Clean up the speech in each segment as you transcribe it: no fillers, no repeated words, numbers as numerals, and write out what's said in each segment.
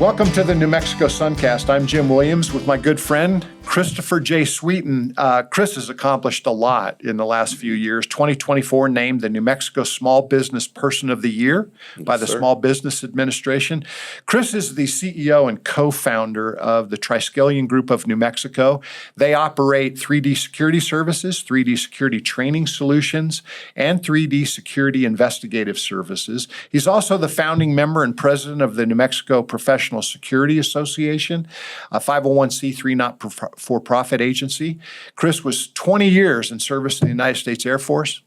Welcome to the New Mexico Suncast. I'm Jim Williams with my good friend, Christopher J. Sweetin. Chris has accomplished a lot in the last few years. 2024 named the New Mexico Small Business Person of the Year by the Small Business Administration. Chris is the CEO and co-founder of the Triskelion Group of New Mexico. They operate 3D security services, 3D security training solutions, and 3D security investigative services. He's also the founding member and president of the New Mexico Professional Security Association, a 501c3 not-for-profit agency. Chris was 20 years in service in the United States Air Force.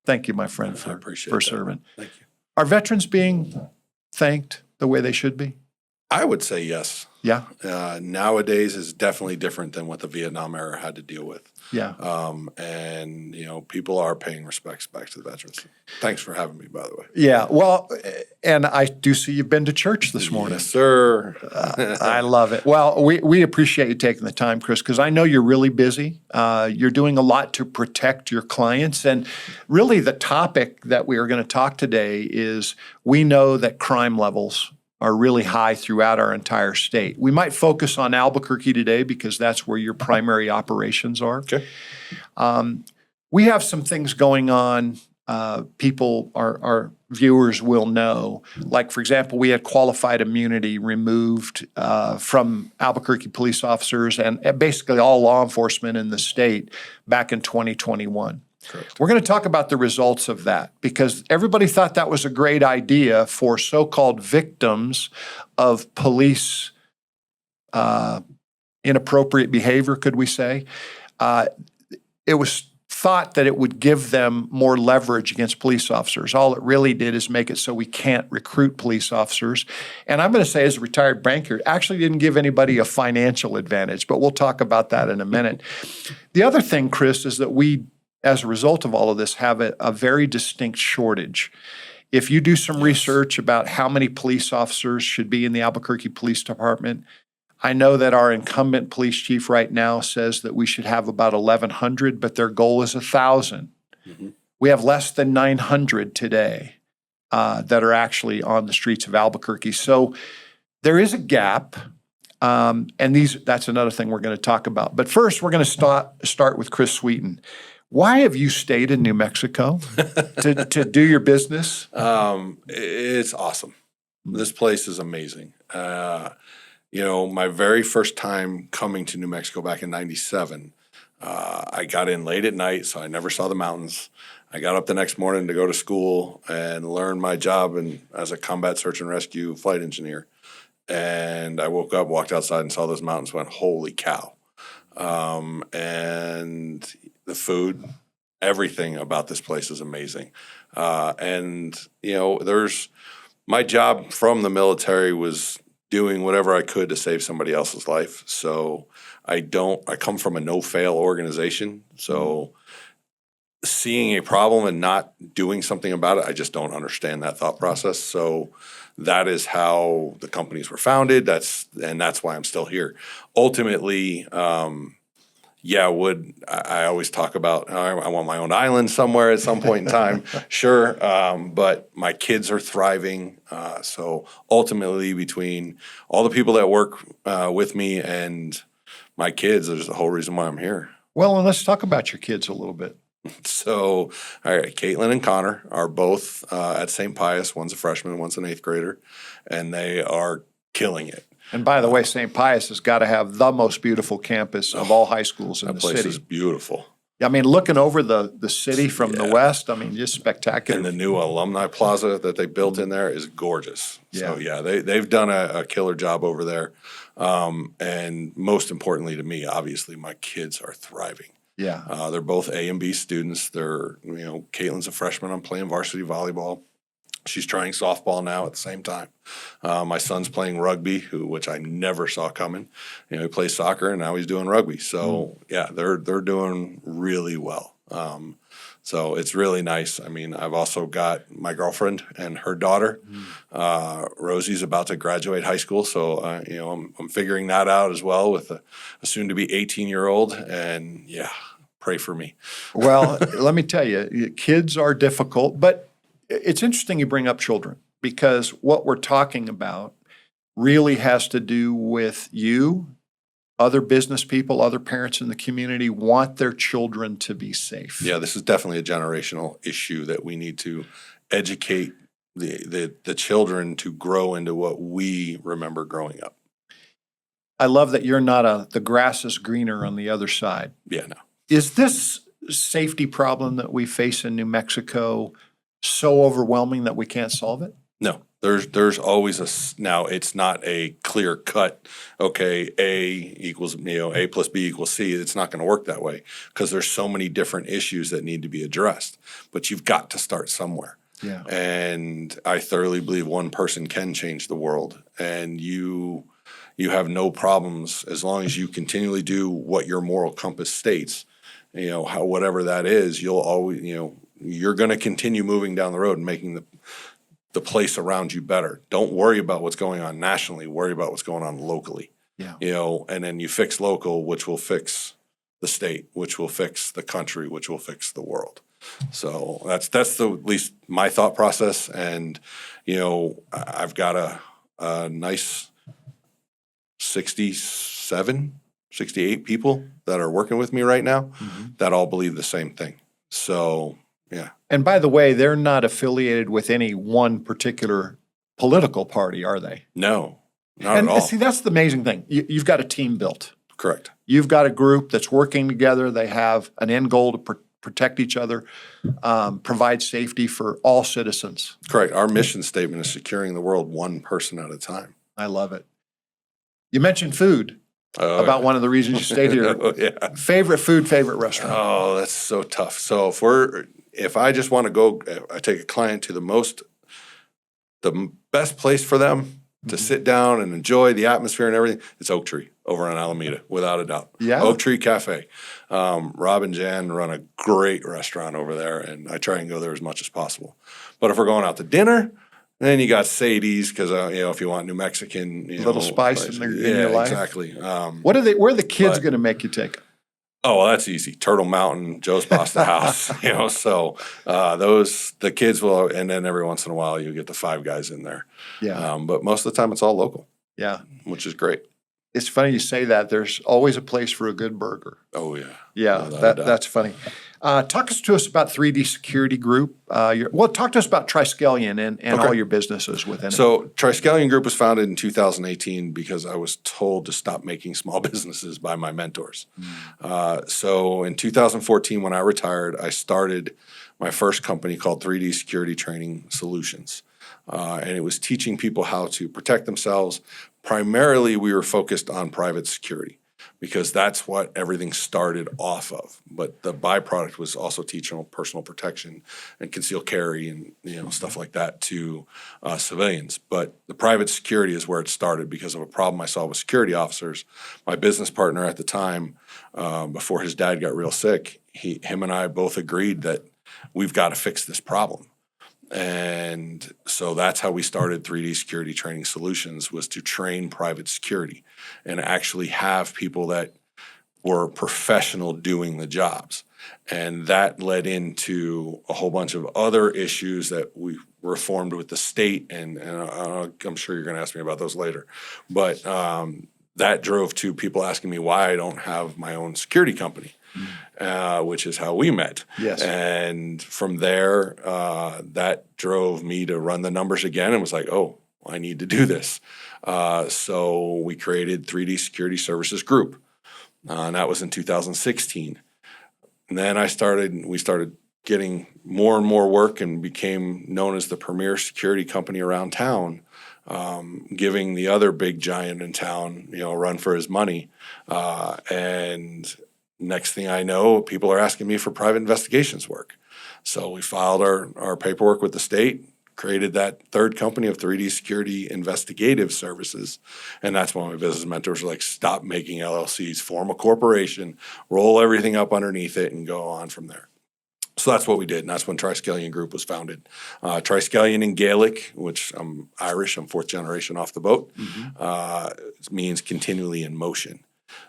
Thank you, my friend, for serving. Thank you. Are veterans being thanked the way they should be? I would say yes. Yeah. Nowadays is definitely different than what the Vietnam era had to deal with. Yeah. And, people are paying respects back to the veterans. Thanks for having me, by the way. Yeah. Well, and I do see you've been to church this morning. Yes, sir. I love it. Well, we appreciate you taking the time, Chris, because I know you're really busy. You're doing a lot to protect your clients. And really the topic that we are going to talk today is we know that crime levels are really high throughout our entire state. We might focus on Albuquerque today because that's where your primary operations are. Okay. We have some things going on. People, our viewers will know. Like, for example, we had qualified immunity removed from Albuquerque police officers and basically all law enforcement in the state back in 2021. Correct. We're going to talk about the results of that because everybody thought that was a great idea for so-called victims of police inappropriate behavior, could we say. It was thought that it would give them more leverage against police officers. All it really did is make it so we can't recruit police officers. And I'm going to say, as a retired banker, it actually didn't give anybody a financial advantage, but we'll talk about that in a minute. The other thing, Chris, is that we, as a result of all of this, have a very distinct shortage. If you do some research about how many police officers should be in the Albuquerque Police Department, I know that our incumbent police chief right now says that we should have about 1,100, but their goal is 1,000. Mm-hmm. We have less than 900 today that are actually on the streets of Albuquerque. So there is a gap. And that's another thing we're going to talk about. But first, we're going to start with Chris Sweetin. Why have you stayed in New Mexico to do your business? It's awesome. This place is amazing. My very first time coming to New Mexico back in '97, I got in late at night, so I never saw the mountains. I got up the next morning to go to school and learn my job as a combat search and rescue flight engineer. And I woke up, walked outside, and saw those mountains, went, holy cow. And the food, everything about this place is amazing. My job from the military was doing whatever I could to save somebody else's life. So I come from a no-fail organization. So seeing a problem and not doing something about it, I just don't understand that thought process. So that is how the companies were founded. That's why I'm still here. Ultimately, I always talk about I want my own island somewhere at some point in time. Sure, but my kids are thriving. So ultimately, between all the people that work with me and my kids, there's the whole reason why I'm here. Well, and let's talk about your kids a little bit. So, all right, Caitlin and Connor are both at St. Pius. One's a freshman, one's an eighth grader, and they are killing it. And by the way, St. Pius has got to have the most beautiful campus of all high schools in the city. That place is beautiful. I mean, looking over the city from the west, I mean, just spectacular. And the new alumni plaza that they built in there is gorgeous. Yeah. So, they've done a killer job over there. And most importantly to me, obviously, my kids are thriving. Yeah. They're both A and B students. Caitlin's a freshman. I'm playing varsity volleyball. She's trying softball now at the same time. My son's playing rugby, which I never saw coming. He plays soccer, and now he's doing rugby. So, they're doing really well. So it's really nice. I mean, I've also got my girlfriend and her daughter. Rosie's about to graduate high school, so I'm figuring that out as well with a soon-to-be 18-year-old. And pray for me. Well, let me tell you, kids are difficult, but it's interesting you bring up children because what we're talking about really has to do with you, other business people, other parents in the community want their children to be safe. Yeah, this is definitely a generational issue that we need to educate the children to grow into what we remember growing up. I love that you're not the grass is greener on the other side. Yeah, no. Is this safety problem that we face in New Mexico so overwhelming that we can't solve it? No, there's always now it's not a clear cut, okay, A equals, A plus B equals C. It's not going to work that way because there's so many different issues that need to be addressed. But you've got to start somewhere. Yeah. And I thoroughly believe one person can change the world. And you have no problems as long as you continually do what your moral compass states, whatever that is, you'll always, you're going to continue moving down the road and making the place around you better. Don't worry about what's going on nationally. Worry about what's going on locally. Yeah. And then you fix local, which will fix the state, which will fix the country, which will fix the world. So that's at least my thought process. And, I've got a nice 68 people that are working with me right now that all believe the same thing. So, yeah. And by the way, they're not affiliated with any one particular political party, are they? No, not at all. And see, that's the amazing thing. You've got a team built. Correct. You've got a group that's working together. They have an end goal to protect each other, provide safety for all citizens. Correct. Our mission statement is securing the world one person at a time. I love it. You mentioned food about one of the reasons you stayed here. Oh, yeah. Favorite food, favorite restaurant? Oh, that's so tough. So if I just want to go, I take a client to the best place for them to sit down and enjoy the atmosphere and everything, it's Oak Tree over on Alameda, without a doubt. Yeah. Oak Tree Cafe. Rob and Jan run a great restaurant over there, and I try and go there as much as possible. But if we're going out to dinner, then you got Sadie's because if you want New Mexican, little spice in your life. Exactly. Where are the kids going to make you take? Oh, well, that's easy. Turtle Mountain, Joe's Pasta House, so the kids will, and then every once in a while you get the Five Guys in there. Yeah. But most of the time it's all local. Yeah. Which is great. It's funny you say that. There's always a place for a good burger. Oh, yeah. Yeah, that's funny. Talk to us about 3D Security Group. Talk to us about Triskelion and all your businesses within it. So Triskelion Group was founded in 2018 because I was told to stop making small businesses by my mentors. So in 2014, when I retired, I started my first company called 3D Security Training Solutions. And it was teaching people how to protect themselves. Primarily, we were focused on private security because that's what everything started off of. But the byproduct was also teaching personal protection and concealed carry and stuff like that to civilians. But the private security is where it started because of a problem I saw with security officers. My business partner at the time, before his dad got real sick, him and I both agreed that we've got to fix this problem. And so that's how we started 3D Security Training Solutions, was to train private security and actually have people that were professional doing the jobs. And that led into a whole bunch of other issues that we reformed with the state. And I'm sure you're going to ask me about those later. But that drove to people asking me why I don't have my own security company. Which is how we met. Yes. And from there, that drove me to run the numbers again and was like, oh, I need to do this. So we created 3D Security Services Group. And that was in 2016. And then we started getting more and more work and became known as the premier security company around town, giving the other big giant in town, a run for his money. And next thing I know, people are asking me for private investigations work. So we filed our paperwork with the state, created that third company of 3D Security Investigative Services. And that's when my business mentors were like, stop making LLCs, form a corporation, roll everything up underneath it, and go on from there. So that's what we did, and that's when Triskelion Group was founded. Triskelion in Gaelic, which I'm Irish, I'm fourth generation off the boat, means continually in motion.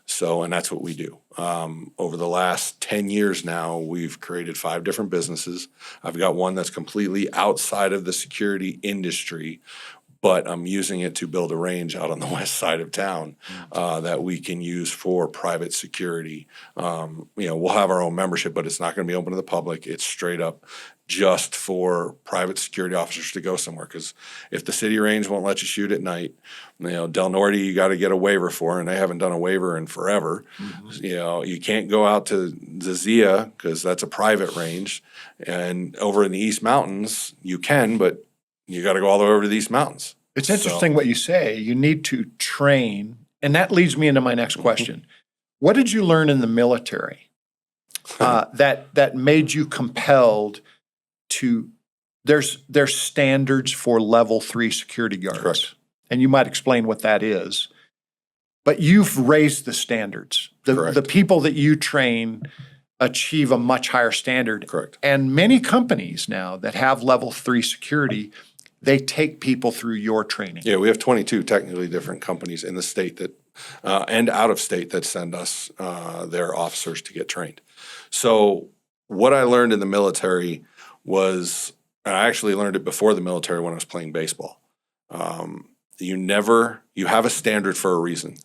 So, and that's what we do. Over the last 10 years now, we've created 5 different businesses. I've got one that's completely outside of the security industry, but I'm using it to build a range out on the west side of town that we can use for private security. We'll have our own membership, but it's not going to be open to the public. It's straight up just for private security officers to go somewhere. Because if the city range won't let you shoot at night, Del Norte, you got to get a waiver for, and they haven't done a waiver in forever. You can't go out to Zazia because that's a private range, and over in the East Mountains you can, but you got to go all the way over to the East Mountains. It's interesting what you say. You need to train, and that leads me into my next question. What did you learn in the military that made you compelled to? There's standards for level 3 security guards, Correct. And you might explain what that is. But you've raised the standards. The people that you train achieve a much higher standard. Correct. And many companies now that have level 3 security, they take people through your training. Yeah, we have 22 technically different companies in the state that and out of state that send us their officers to get trained. So what I learned in the military was, and I actually learned it before the military when I was playing baseball. You have a standard for a reason.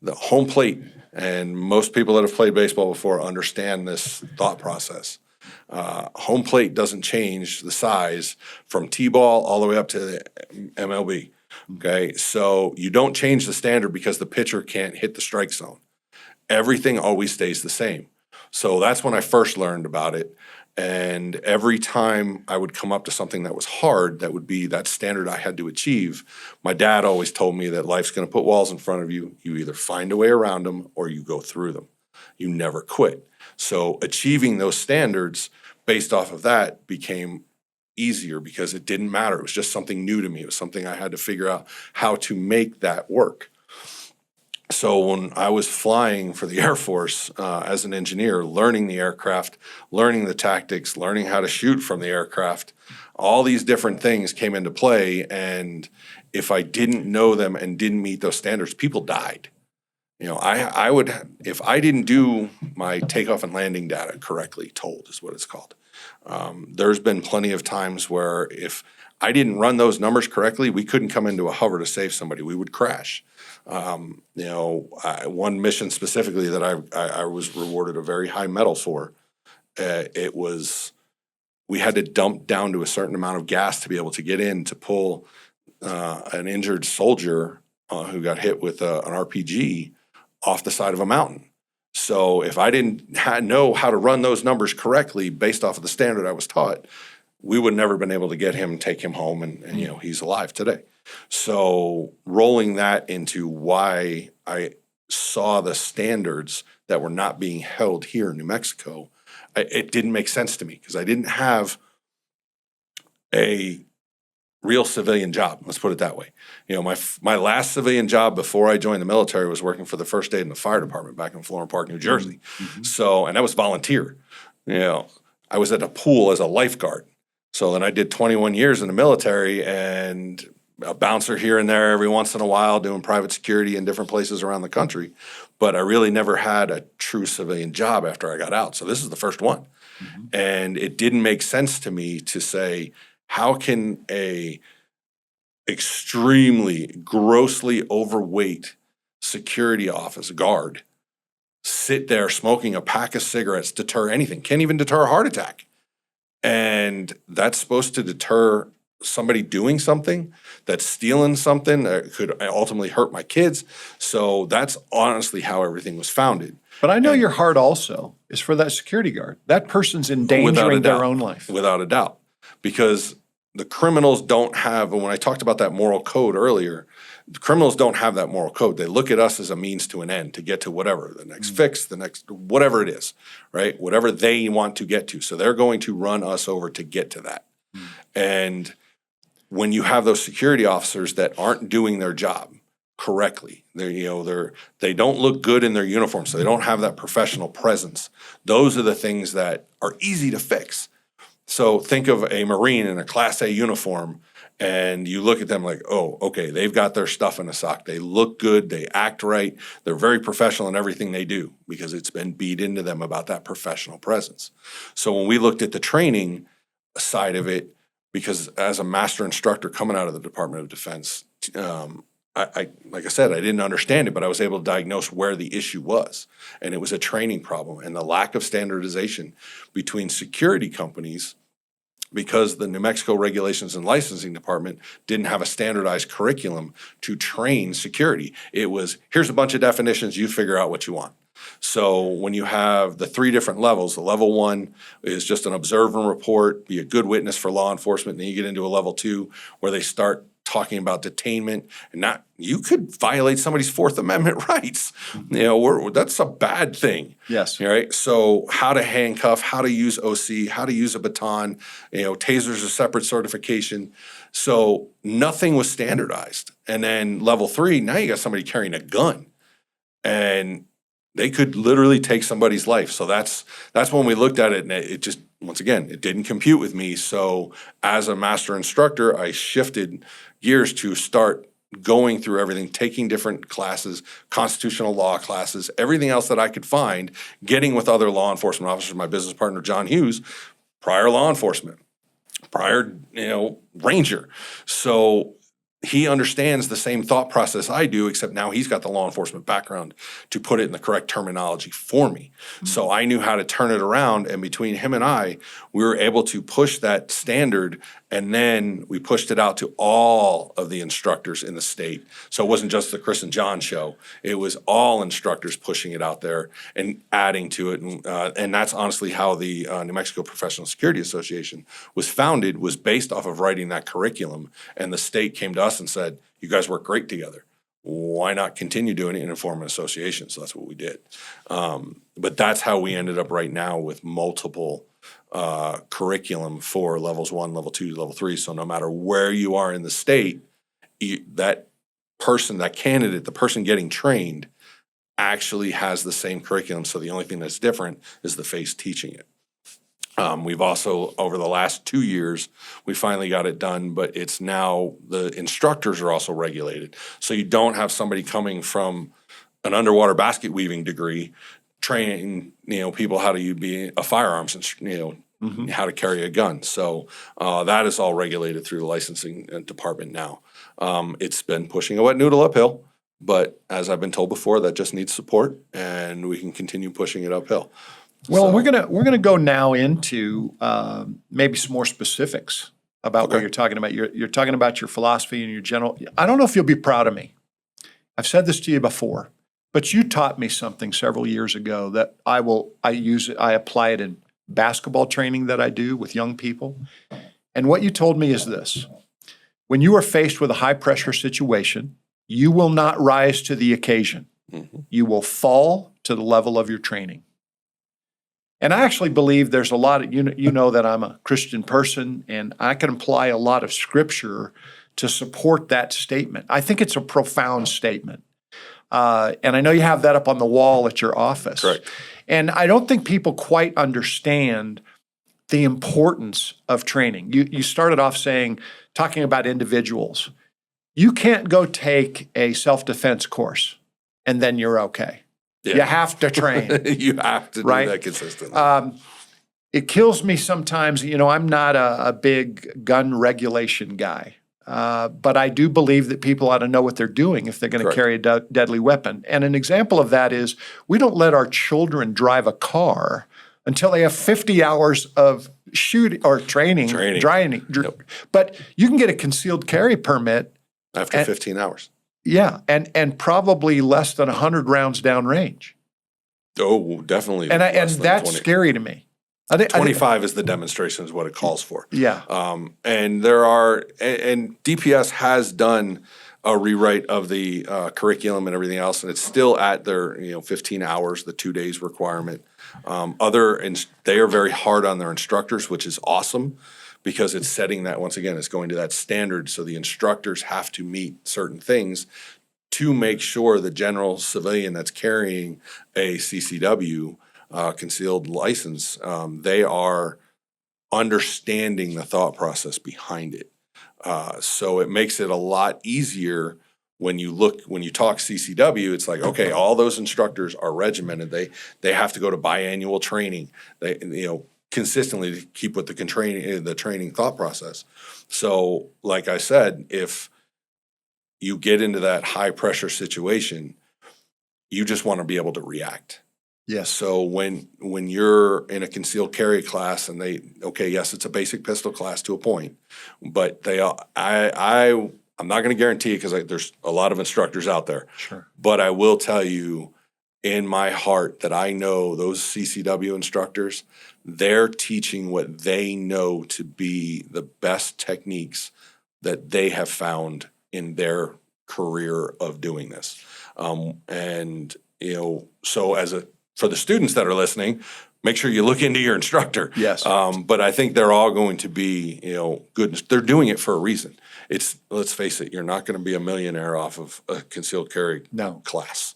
The home plate, and most people that have played baseball before understand this thought process. Home plate doesn't change the size from T-ball all the way up to the MLB. Okay, so you don't change the standard because the pitcher can't hit the strike zone. Everything always stays the same. So that's when I first learned about it. And every time I would come up to something that was hard, that would be that standard I had to achieve, my dad always told me that life's going to put walls in front of you. You either find a way around them or you go through them. You never quit. So achieving those standards based off of that became easier because it didn't matter. It was just something new to me. It was something I had to figure out how to make that work. So when I was flying for the Air Force as an engineer, learning the aircraft, learning the tactics, learning how to shoot from the aircraft, all these different things came into play. And if I didn't know them and didn't meet those standards, people died. I would, if I didn't do my takeoff and landing data correctly, told is what it's called. There's been plenty of times where if I didn't run those numbers correctly, we couldn't come into a hover to save somebody. We would crash. One mission specifically that I was rewarded a very high medal for, we had to dump down to a certain amount of gas to be able to get in to pull an injured soldier who got hit with an RPG off the side of a mountain. So if I didn't know how to run those numbers correctly based off of the standard I was taught, we would never been able to get him, take him home, and he's alive today. So rolling that into why I saw the standards that were not being held here in New Mexico, it didn't make sense to me because I didn't have a real civilian job. Let's put it that way. My last civilian job before I joined the military was working for the first aid in the fire department back in Florham Park, New Jersey. Mm-hmm. So, and that was volunteer. I was at a pool as a lifeguard. So then I did 21 years in the military and a bouncer here and there every once in a while doing private security in different places around the country. But I really never had a true civilian job after I got out. So this is the first one. Mm-hmm. And it didn't make sense to me to say, how can a extremely grossly overweight security office guard sit there smoking a pack of cigarettes, deter anything, can't even deter a heart attack. And that's supposed to deter somebody doing something, that's stealing something that could ultimately hurt my kids. So that's honestly how everything was founded. But I know your heart also is for that security guard. That person's endangering their own life. Without a doubt. Because the criminals don't have, and when I talked about that moral code earlier, the criminals don't have that moral code. They look at us as a means to an end, to get to whatever, the next fix, the next, whatever it is, right? Whatever they want to get to. So they're going to run us over to get to that. And when you have those security officers that aren't doing their job correctly, they don't look good in their uniform, so they don't have that professional presence. Those are the things that are easy to fix. So think of a Marine in a Class A uniform, and you look at them like, oh, okay, they've got their stuff in a sock. They look good. They act right. They're very professional in everything they do because it's been beat into them about that professional presence. So when we looked at the training side of it, because as a master instructor coming out of the Department of Defense, I like I said, I didn't understand it, but I was able to diagnose where the issue was. And it was a training problem and the lack of standardization between security companies, because the New Mexico Regulations and Licensing Department didn't have a standardized curriculum to train security. It was, here's a bunch of definitions, you figure out what you want. So when you have the 3 different levels, the level 1 is just an observe and report, be a good witness for law enforcement. And then you get into a level 2 where they start talking about detainment, and not, you could violate somebody's Fourth Amendment rights. That's a bad thing. Yes. All right. So how to handcuff, how to use OC, how to use a baton, taser's a separate certification. So nothing was standardized. And then level 3, now you got somebody carrying a gun, and they could literally take somebody's life. So that's when we looked at it, and it just, once again, it didn't compute with me. So as a master instructor, I shifted gears to start going through everything, taking different classes, constitutional law classes, everything else that I could find, getting with other law enforcement officers. My business partner, John Hughes, prior law enforcement, prior, Ranger. So he understands the same thought process I do, except now he's got the law enforcement background to put it in the correct terminology for me. Mm-hmm. So I knew how to turn it around, and between him and I, we were able to push that standard, and then we pushed it out to all of the instructors in the state. So it wasn't just the Chris and John show. It was all instructors pushing it out there and adding to it. And that's honestly how the New Mexico Professional Security Association was founded, was based off of writing that curriculum. And the state came to us and said, you guys work great together. Why not continue doing it and form an association? So that's what we did. But that's how we ended up right now with multiple curriculum for levels 1, level 2, level 3. So no matter where you are in the state, that person, that candidate, the person getting trained actually has the same curriculum. So the only thing that's different is the face teaching it. We've also, over the last 2 years, we finally got it done, but it's now the instructors are also regulated. So you don't have somebody coming from an underwater basket weaving degree training, people how to be a firearms, mm-hmm. how to carry a gun. So that is all regulated through the licensing department now. It's been pushing a wet noodle uphill, but as I've been told before, that just needs support, and we can continue pushing it uphill. Well, we're gonna go now into maybe some more specifics about what you're talking about. You're talking about your philosophy and your general. I don't know if you'll be proud of me. I've said this to you before, but you taught me something several years ago that I use it. I apply it in basketball training that I do with young people. And what you told me is this: when you are faced with a high pressure situation, you will not rise to the occasion. Mm-hmm. You will fall to the level of your training. And I actually believe there's a lot of, you know that I'm a Christian person, and I can apply a lot of scripture to support that statement. I think it's a profound statement. And I know you have that up on the wall at your office. Correct. And I don't think people quite understand the importance of training. You started off talking about individuals. You can't go take a self-defense course and then you're okay. Yeah. You have to train. You have to do that consistently. It kills me sometimes. I'm not a big gun regulation guy, but I do believe that people ought to know what they're doing if they're going to carry a deadly weapon. And an example of that is we don't let our children drive a car until they have 50 hours of shooting or training. Yep. But you can get a concealed carry permit after 15 hours. Yeah, and probably less than 100 rounds downrange. Oh, definitely. And that's 20. Scary to me. 25 is the demonstration is what it calls for. Yeah. And and DPS has done a rewrite of the curriculum and everything else, and it's still at their 15 hours, the 2 days requirement. They are very hard on their instructors, which is awesome, because it's setting that, once again, it's going to that standard. So the instructors have to meet certain things to make sure the general civilian that's carrying a CCW, concealed license, they are understanding the thought process behind it. So it makes it a lot easier when you talk CCW. It's like, okay, all those instructors are regimented. They have to go to biannual training. consistently to keep with the training thought process. So, like I said, if you get into that high pressure situation, you just want to be able to react. Yes. So when you're in a concealed carry class and yes, it's a basic pistol class to a point, but I'm not going to guarantee because there's a lot of instructors out there. Sure. But I will tell you in my heart that I know those CCW instructors, they're teaching what they know to be the best techniques that they have found in their career of doing this. So for the students that are listening, make sure you look into your instructor. Yes. But I think they're all going to be, good. They're doing it for a reason. Let's face it, you're not going to be a millionaire off of a concealed carry class.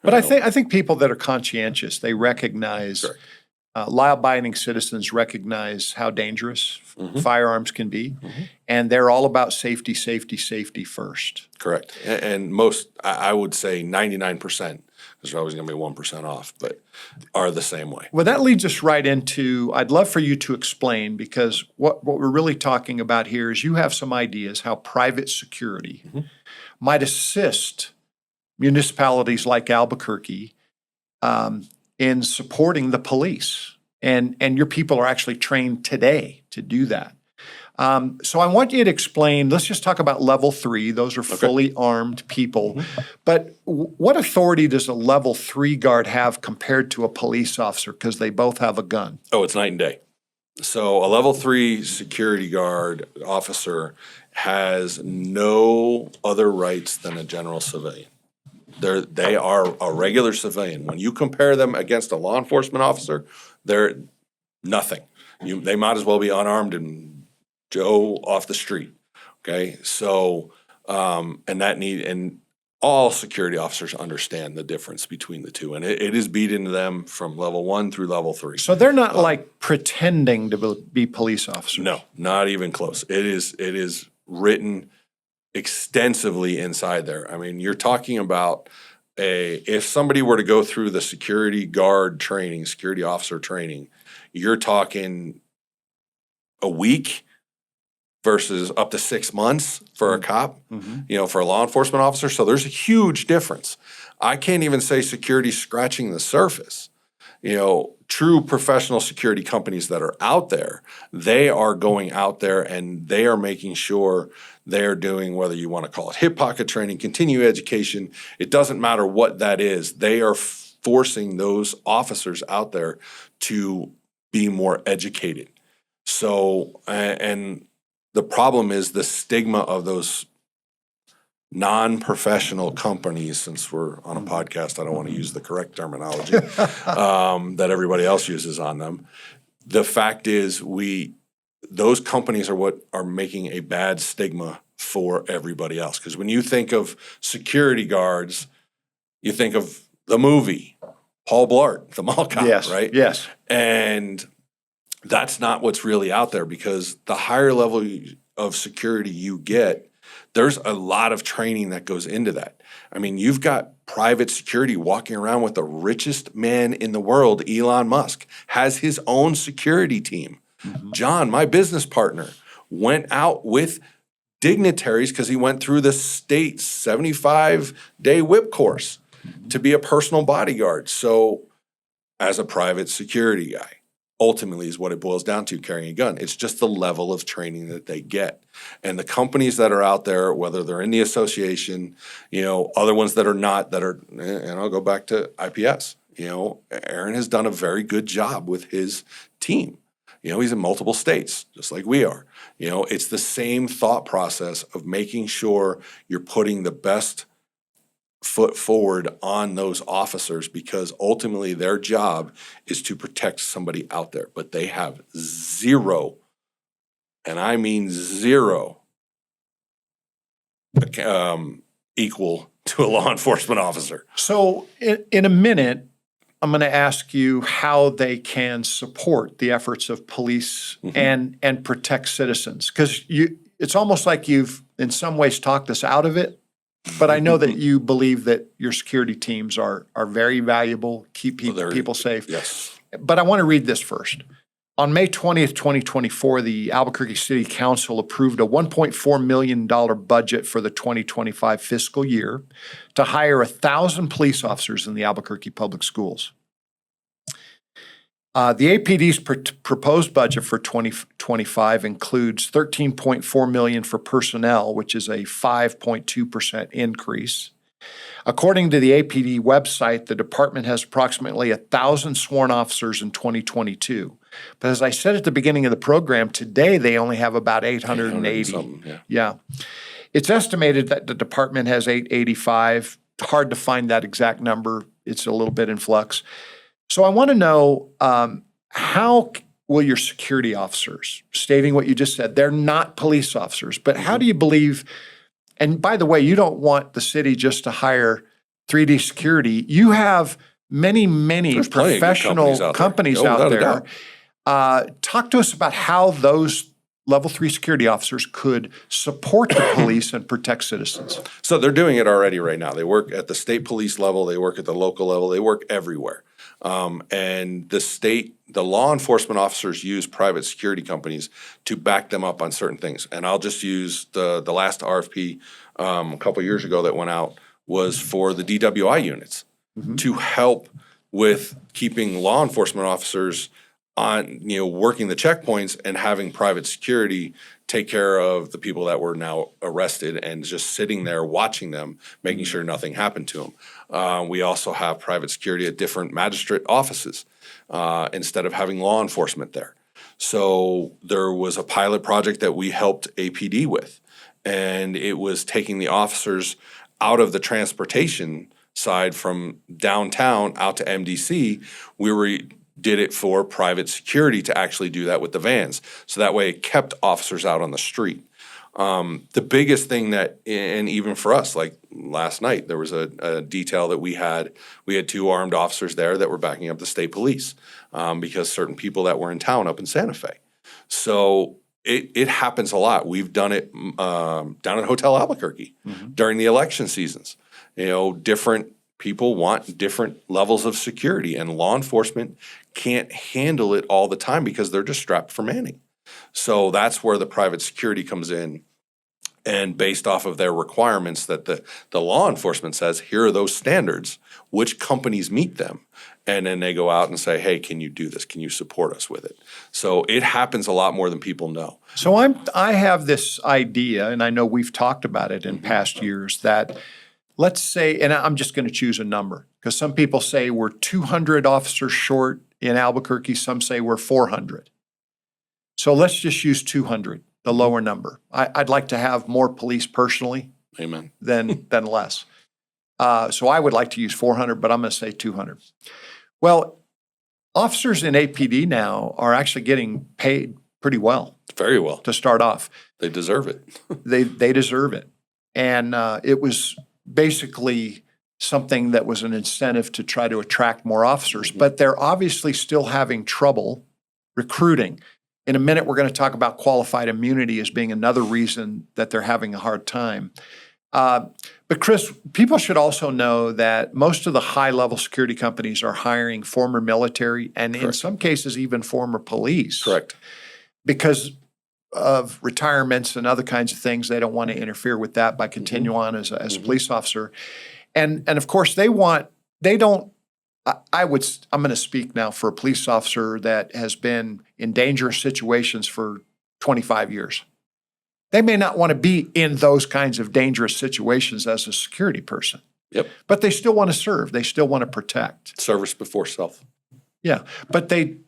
But I think people that are conscientious, they recognize, law-abiding citizens recognize how dangerous firearms can be, and they're all about safety, safety, safety first. Correct. And I would say 99%, there's always going to be 1% off, but are the same way. Well, that leads us right into, I'd love for you to explain, because what we're really talking about here is you have some ideas how private security might assist municipalities like Albuquerque in supporting the police. And your people are actually trained today to do that. So I want you to explain, let's just talk about level 3. Those are fully armed people. But what authority does a level 3 guard have compared to a police officer? Because they both have a gun. Oh, it's night and day. So a level 3 security guard officer has no other rights than a general civilian. They are a regular civilian. When you compare them against a law enforcement officer, they're nothing. They might as well be unarmed and Joe off the street. Okay, so and all security officers understand the difference between the two, and it is beat into them from level 1 through level 3. So they're not like pretending to be police officers. No, not even close. It is written extensively inside there. I mean, you're talking about if somebody were to go through the security guard training, security officer training, you're talking a week versus up to 6 months for a cop, for a law enforcement officer. So there's a huge difference. I can't even say security scratching the surface. True professional security companies that are out there, they are going out there and they are making sure they're doing, whether you want to call it hip pocket training, continuing education, it doesn't matter what that is. They are forcing those officers out there to be more educated. So, and the problem is the stigma of those non-professional companies. Since we're on a podcast, I don't want to use the correct terminology that everybody else uses on them. The fact is, those companies are what are making a bad stigma for everybody else. Because when you think of security guards, you think of the movie Paul Blart, the mall cop, right? Yes. And that's not what's really out there, because the higher level of security you get, there's a lot of training that goes into that. I mean, you've got private security walking around with the richest man in the world, Elon Musk, has his own security team. John, my business partner, went out with dignitaries because he went through the state's 75-day whip course to be a personal bodyguard. So as a private security guy, ultimately is what it boils down to, carrying a gun. It's just the level of training that they get. And the companies that are out there, whether they're in the association, other ones that are not, and I'll go back to IPS. Aaron has done a very good job with his team. He's in multiple states, just like we are. It's the same thought process of making sure you're putting the best foot forward on those officers, because ultimately their job is to protect somebody out there, but they have zero, and I mean zero, equal to a law enforcement officer. So in a minute, I'm going to ask you how they can support the efforts of police and protect citizens, because it's almost like you've in some ways talked us out of it. But I know that you believe that your security teams are very valuable, keep people safe. Yes. But I want to read this first. On May 20th, 2024, the Albuquerque City Council approved a $1.4 million budget for the 2025 fiscal year to hire 1,000 police officers in the Albuquerque Public Schools. The APD's proposed budget for 2025 includes $13.4 million for personnel, which is a 5.2% increase. According to the APD website, the department has approximately 1,000 sworn officers in 2022. But as I said at the beginning of the program, today they only have about 880. Yeah. It's estimated that the department has 885. Hard to find that exact number. It's a little bit in flux. So I want to know, how will your security officers, stating what you just said, they're not police officers, but how do you believe, and by the way, you don't want the city just to hire 3D security. You have many professional companies out there. Talk to us about how those level 3 security officers could support the police and protect citizens. So they're doing it already right now. They work at the state police level. They work at the local level. They work everywhere. And the law enforcement officers use private security companies to back them up on certain things. And I'll just use the last RFP a couple years ago that went out was for the DWI units to help with keeping law enforcement officers on, working the checkpoints and having private security take care of the people that were now arrested and just sitting there watching them, making sure nothing happened to them. We also have private security at different magistrate offices instead of having law enforcement there. So there was a pilot project that we helped APD with, and it was taking the officers out of the transportation side from downtown out to MDC. We did it for private security to actually do that with the vans. So that way it kept officers out on the street. The biggest thing that, and even for us, like last night, there was a detail that we had 2 armed officers there that were backing up the state police because certain people that were in town up in Santa Fe. So it happens a lot. We've done it down at Hotel Albuquerque during the election seasons. Different people want different levels of security, and law enforcement can't handle it all the time because they're just strapped for manning. So that's where the private security comes in, and based off of their requirements that the law enforcement says, here are those standards, which companies meet them, and then they go out and say, hey, can you do this? Can you support us with it? So it happens a lot more than people know. So I have this idea, and I know we've talked about it in past years, that let's say, and I'm just going to choose a number, because some people say we're 200 officers short in Albuquerque. Some say we're 400. So let's just use 200, the lower number. I'd like to have more police personally. Amen. than less. So I would like to use 400, but I'm going to say 200. Well, officers in APD now are actually getting paid pretty well. Very well. To start off. They deserve it. They deserve it. And it was basically something that was an incentive to try to attract more officers, but they're obviously still having trouble recruiting. In a minute, we're going to talk about qualified immunity as being another reason that they're having a hard time. But Chris, people should also know that most of the high-level security companies are hiring former military and in some cases even former police. Correct. Because of retirements and other kinds of things, they don't want to interfere with that by continuing on as a police officer. And of course I'm going to speak now for a police officer that has been in dangerous situations for 25 years. They may not want to be in those kinds of dangerous situations as a security person. Yep. But they still want to serve. They still want to protect. Service before self. Yeah. But they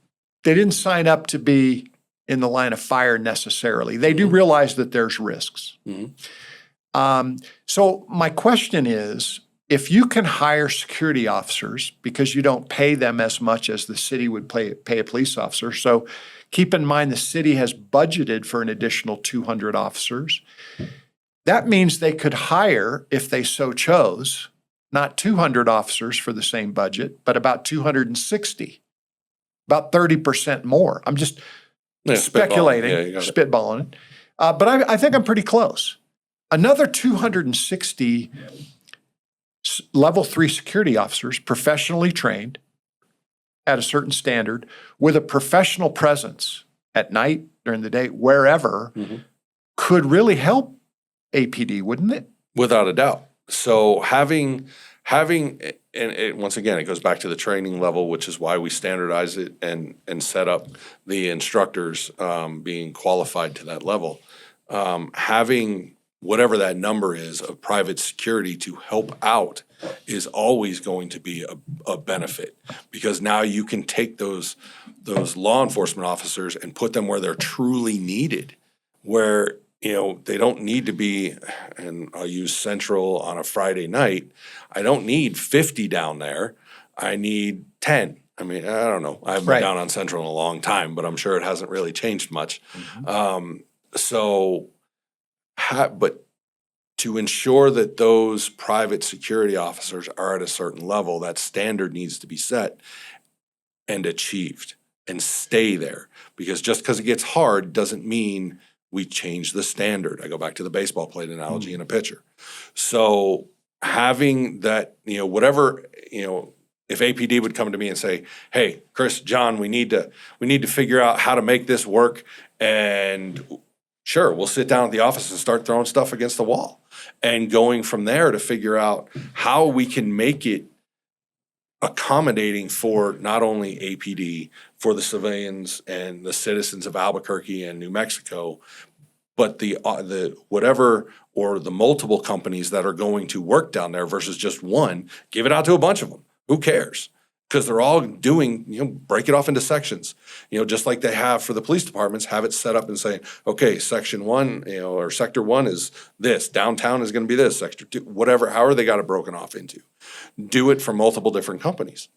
didn't sign up to be in the line of fire necessarily. They do realize that there's risks. So my question is, if you can hire security officers because you don't pay them as much as the city would pay a police officer. So keep in mind the city has budgeted for an additional 200 officers. That means they could hire, if they so chose, not 200 officers for the same budget, but about 260, about 30% more. I'm just speculating, spitballing it. But I think I'm pretty close. Another 260 level 3 security officers, professionally trained, at a certain standard with a professional presence at night, during the day, wherever, could really help APD, wouldn't it? Without a doubt. So having, and once again, it goes back to the training level, which is why we standardize it and set up the instructors being qualified to that level. Having whatever that number is of private security to help out is always going to be a benefit, because now you can take those law enforcement officers and put them where they're truly needed, where they don't need to be, and I'll use Central on a Friday night. I don't need 50 down there. I need 10. I mean, I don't know. I haven't been down on Central in a long time, but I'm sure it hasn't really changed much. But to ensure that those private security officers are at a certain level, that standard needs to be set and achieved and stay there. Because just because it gets hard doesn't mean we change the standard. I go back to the baseball plate analogy in a pitcher. So having that, whatever, if APD would come to me and say, "Hey, Chris, John, we need to figure out how to make this work," and sure, we'll sit down at the office and start throwing stuff against the wall, and going from there to figure out how we can make it accommodating for not only APD, for the civilians and the citizens of Albuquerque and New Mexico, but the whatever, or the multiple companies that are going to work down there versus just one. Give it out to a bunch of them. Who cares? Because they're all doing, break it off into sections, just like they have for the police departments. Have it set up and say, okay, section 1, or sector 1 is this, downtown is going to be this, sector 2, whatever, however they got it broken off into. Do it for multiple different companies.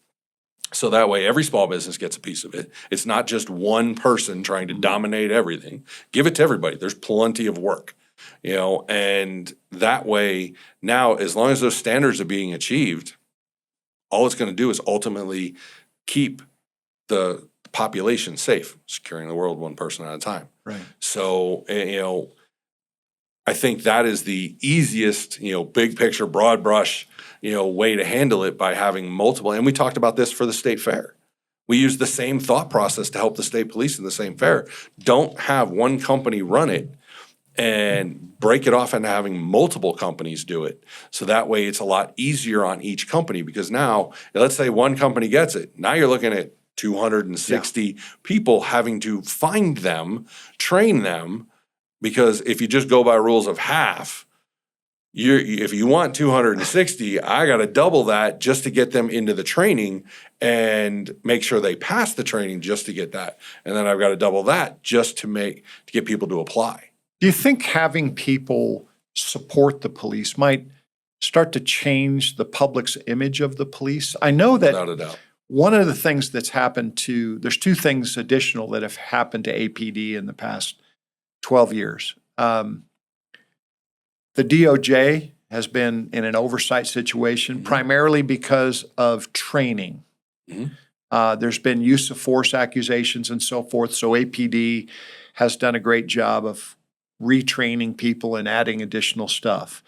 So that way every small business gets a piece of it. It's not just one person trying to dominate everything. Give it to everybody. There's plenty of work, and that way now, as long as those standards are being achieved, all it's going to do is ultimately keep the population safe, securing the world one person at a time. Right. So, I think that is the easiest, big picture, broad brush, way to handle it, by having multiple. And we talked about this for the state fair. We use the same thought process to help the state police in the same fair. Don't have one company run it and break it off into having multiple companies do it. So that way it's a lot easier on each company, because now, let's say one company gets it. Now you're looking at 260 people having to find them, train them, because if you just go by rules of half, if you want 260, I got to double that just to get them into the training and make sure they pass the training just to get that. And then I've got to double that just to get people to apply. Do you think having people support the police might start to change the public's image of the police? I know that Without a doubt. one of the things that's happened there's two things additional that have happened to APD in the past 12 years. The DOJ has been in an oversight situation, primarily because of training. There's been use of force accusations and so forth. So APD has done a great job of retraining people and adding additional stuff.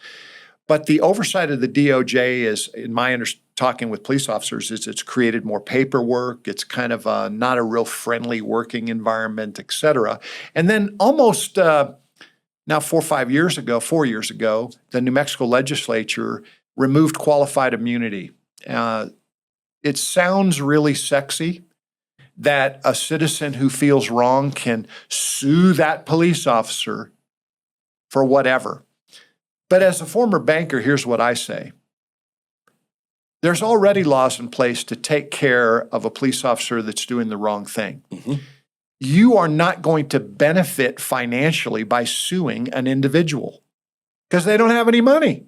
But the oversight of the DOJ is, in my talking with police officers, is it's created more paperwork. It's kind of not a real friendly working environment, et cetera. And then almost now 4 years ago, the New Mexico legislature removed qualified immunity. It sounds really sexy that a citizen who feels wrong can sue that police officer for whatever. But as a former banker, here's what I say. There's already laws in place to take care of a police officer that's doing the wrong thing. You are not going to benefit financially by suing an individual because they don't have any money.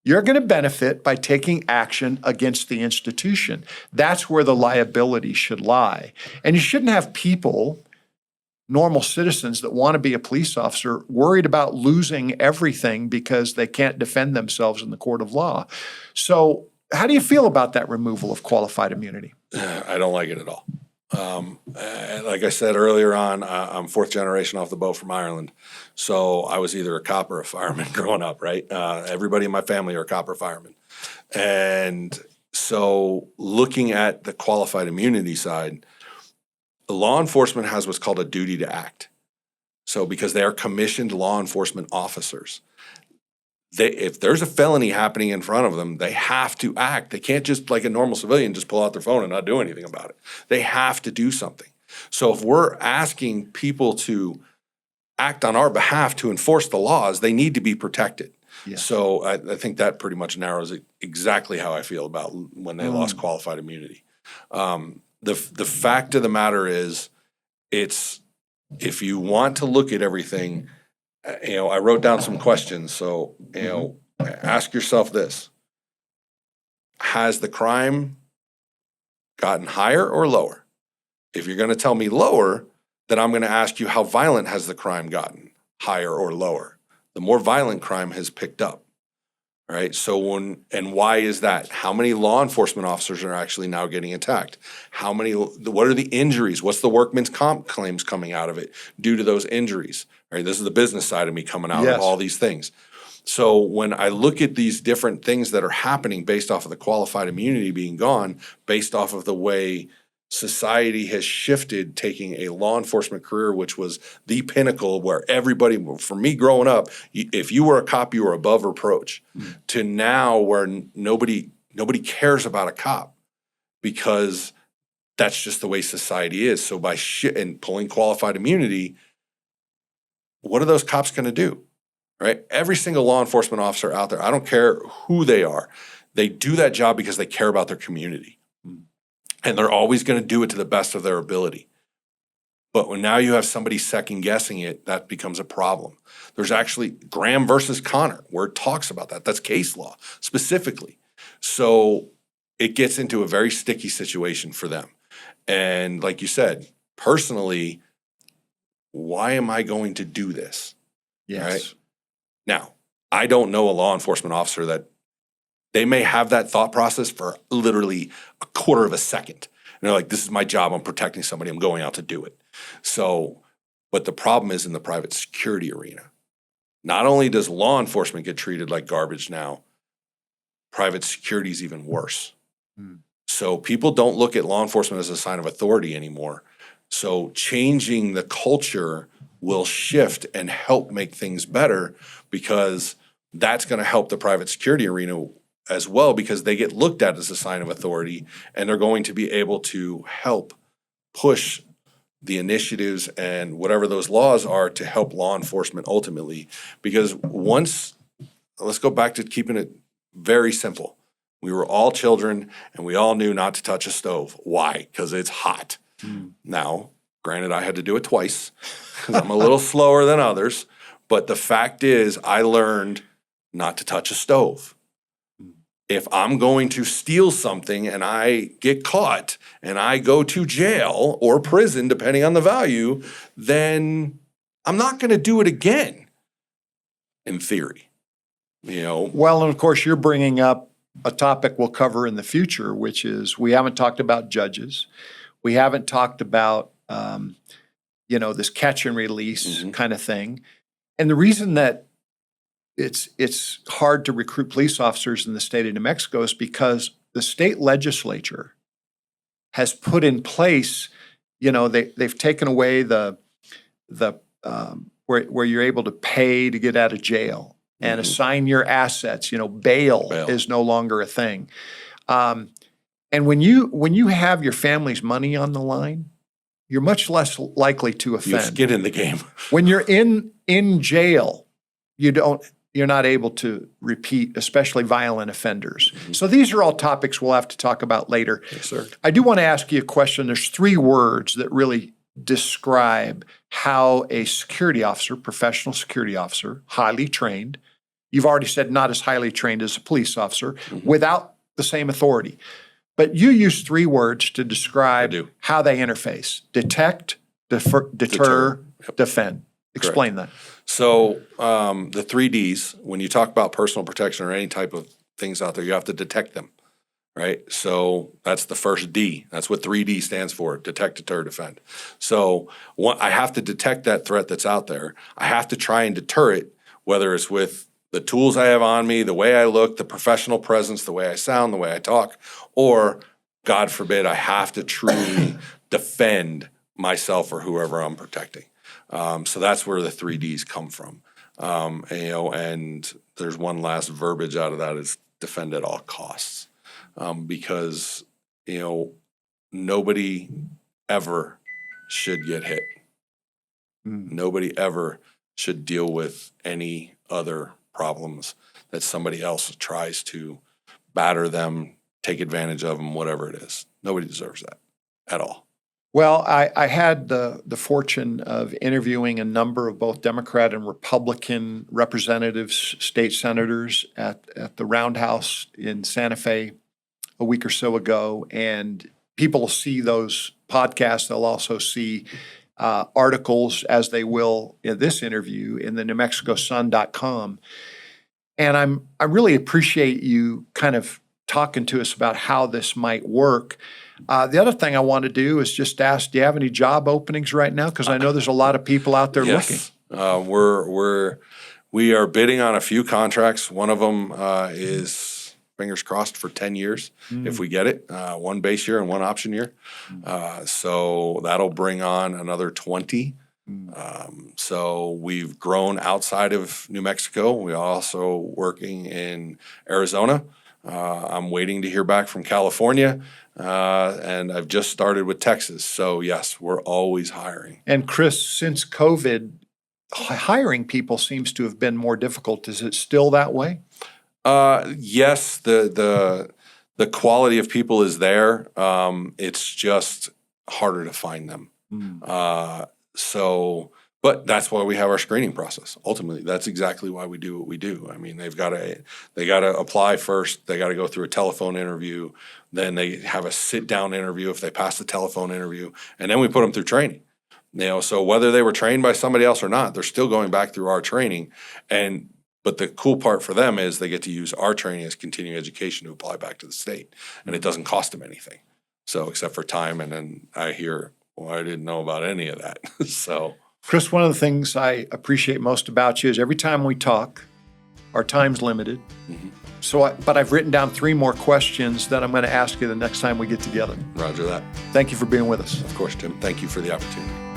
You're going to benefit by taking action against the institution. That's where the liability should lie. And you shouldn't have people, normal citizens that want to be a police officer, worried about losing everything because they can't defend themselves in the court of law. So how do you feel about that removal of qualified immunity? I don't like it at all. Like I said earlier on, I'm fourth generation off the boat from Ireland. So I was either a cop or a fireman growing up, right? Everybody in my family are cop or firemen. And So looking at the qualified immunity side, law enforcement has what's called a duty to act. So because they are commissioned law enforcement officers, if there's a felony happening in front of them, they have to act. They can't just, like a normal civilian, just pull out their phone and not do anything about it. They have to do something. So if we're asking people to act on our behalf to enforce the laws, they need to be protected. Yeah. So I think that pretty much narrows it exactly how I feel about when they lost qualified immunity. The fact of the matter is, it's, if you want to look at everything, I wrote down some questions. So, ask yourself this: has the crime gotten higher or lower? If you're going to tell me lower, then I'm going to ask you, how violent has the crime gotten, higher or lower? The more violent crime has picked up, right? So and why is that? How many law enforcement officers are actually now getting attacked? What are the injuries? What's the workman's comp claims coming out of it due to those injuries, right? This is the business side of me coming out of all these things. So when I look at these different things that are happening based off of the qualified immunity being gone, based off of the way society has shifted, taking a law enforcement career, which was the pinnacle where everybody, for me growing up, if you were a cop, you were above reproach, to now where nobody cares about a cop because that's just the way society is. So by and pulling qualified immunity, what are those cops going to do? Right? Every single law enforcement officer out there, I don't care who they are, they do that job because they care about their community. And they're always going to do it to the best of their ability. But when now you have somebody second guessing it, that becomes a problem. There's actually Graham versus Connor, where it talks about that. That's case law specifically. So it gets into a very sticky situation for them. And like you said, personally, why am I going to do this? Yes. Right? Now, I don't know a law enforcement officer that they may have that thought process for literally a quarter of a second. And they're like, this is my job. I'm protecting somebody. I'm going out to do it. So, but the problem is in the private security arena. Not only does law enforcement get treated like garbage now, private security is even worse. So people don't look at law enforcement as a sign of authority anymore. So changing the culture will shift and help make things better, because that's going to help the private security arena as well, because they get looked at as a sign of authority, and they're going to be able to help push the initiatives and whatever those laws are to help law enforcement ultimately. Because let's go back to keeping it very simple. We were all children and we all knew not to touch a stove. Why? Because it's hot. Now, granted, I had to do it twice because I'm a little slower than others, but the fact is I learned not to touch a stove. If I'm going to steal something and I get caught and I go to jail or prison, depending on the value, then I'm not going to do it again, in theory. Well, and of course, you're bringing up a topic we'll cover in the future, which is we haven't talked about judges. We haven't talked about, this catch and release kind of thing. And the reason that it's hard to recruit police officers in the state of New Mexico is because the state legislature has put in place, they've taken away the where you're able to pay to get out of jail and assign your assets. Bail is no longer a thing. And when you have your family's money on the line, you're much less likely to offend. You have skin in the game. When you're in jail, you're not able to repeat, especially violent offenders. So these are all topics we'll have to talk about later. Yes, sir. I do want to ask you a question. There's 3 words that really describe how a security officer, professional security officer, highly trained, you've already said not as highly trained as a police officer, without the same authority. But you use 3 words to describe how they interface: detect, deter, defend. Explain that. So the 3 Ds, when you talk about personal protection or any type of things out there, you have to detect them, right? So that's the first D. That's what 3D stands for: detect, deter, defend. So I have to detect that threat that's out there. I have to try and deter it, whether it's with the tools I have on me, the way I look, the professional presence, the way I sound, the way I talk, or God forbid, I have to truly defend myself or whoever I'm protecting. So that's where the 3Ds come from. And there's one last verbiage out of that is defend at all costs. Because, nobody ever should get hit. Nobody ever should deal with any other problems that somebody else tries to batter them, take advantage of them, whatever it is. Nobody deserves that at all. Well, I had the fortune of interviewing a number of both Democrat and Republican representatives, state senators at the Roundhouse in Santa Fe a week or so ago. And people will see those podcasts. They'll also see articles, as they will in this interview, in the NewMexicoSun.com. And I really appreciate you kind of talking to us about how this might work. The other thing I want to do is just ask, do you have any job openings right now? Because I know there's a lot of people out there looking. We are bidding on a few contracts. One of them is, fingers crossed, for 10 years if we get it. One base year and one option year. So that'll bring on another 20. So we've grown outside of New Mexico. We're also working in Arizona. I'm waiting to hear back from California, and I've just started with Texas. So yes, we're always hiring. And Chris, since COVID, hiring people seems to have been more difficult. Is it still that way? Yes, the quality of people is there. It's just harder to find them. But that's why we have our screening process. Ultimately, that's exactly why we do what we do. I mean, they got to apply first. They got to go through a telephone interview. Then they have a sit-down interview if they pass the telephone interview, and then we put them through training. So whether they were trained by somebody else or not, they're still going back through our training. But the cool part for them is they get to use our training as continuing education to apply back to the state, and it doesn't cost them anything. So except for time, and then I hear, well, I didn't know about any of that. So. Chris, one of the things I appreciate most about you is every time we talk, our time's limited. But I've written down 3 more questions that I'm going to ask you the next time we get together. Roger that. Thank you for being with us. Of course, Tim. Thank you for the opportunity.